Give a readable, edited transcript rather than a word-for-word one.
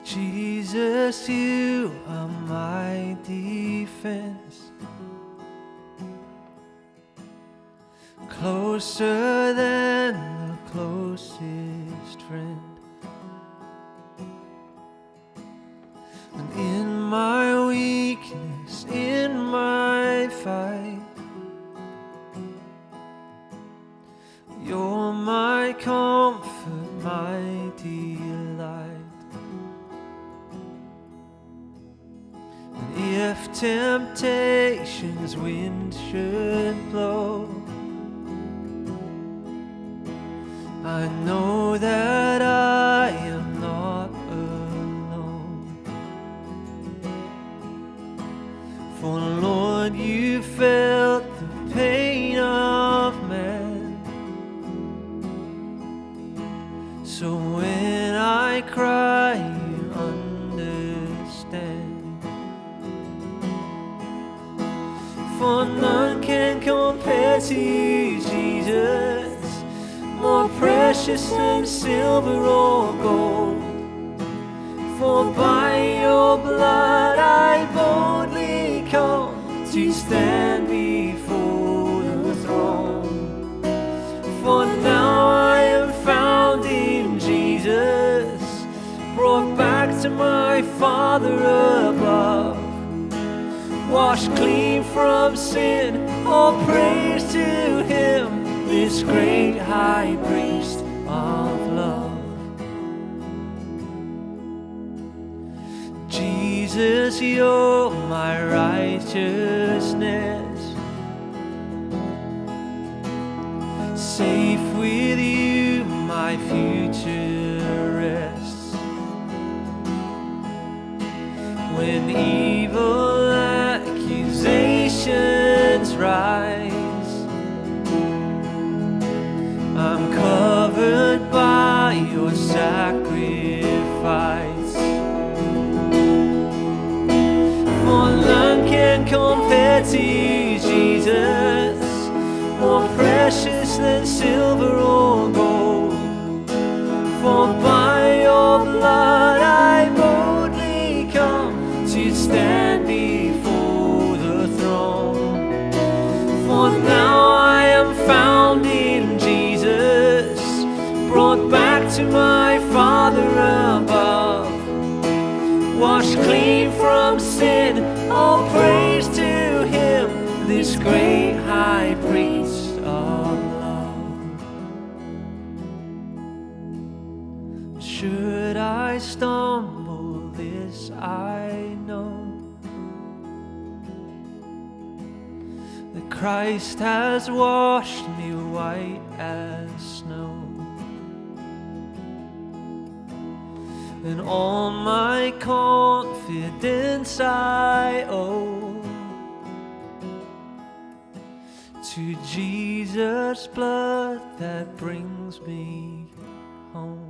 Jesus, you are my defense, closer than the closest friend. And in my weakness, in my fight, you're my comfort, my delight. And if temptation's wind should blow, I know that I am not alone. For Lord, you felt the pain of man, so when I cry, you understand. For none can compare to you, Jesus, more precious than silver or gold. For by your blood I boldly come to stand before the throne. For now I am found in Jesus, brought back to my Father above, washed clean from sin. All praise to him, this great high priest of love. Jesus, you're my righteousness, safe with you my future rests. When evil accusations rise, I'm covered by your sacrifice. For none can compare to you, Jesus, more precious than silver or gold. For by your blood I boldly come to stand before the throne. For now I am found in Jesus, brought back to my Father above, washed clean from sin. All praise to him, this great high priest of love. Should I stumble, this I know, that Christ has washed me white as snow, and all my confidence I owe to Jesus' blood that brings me home.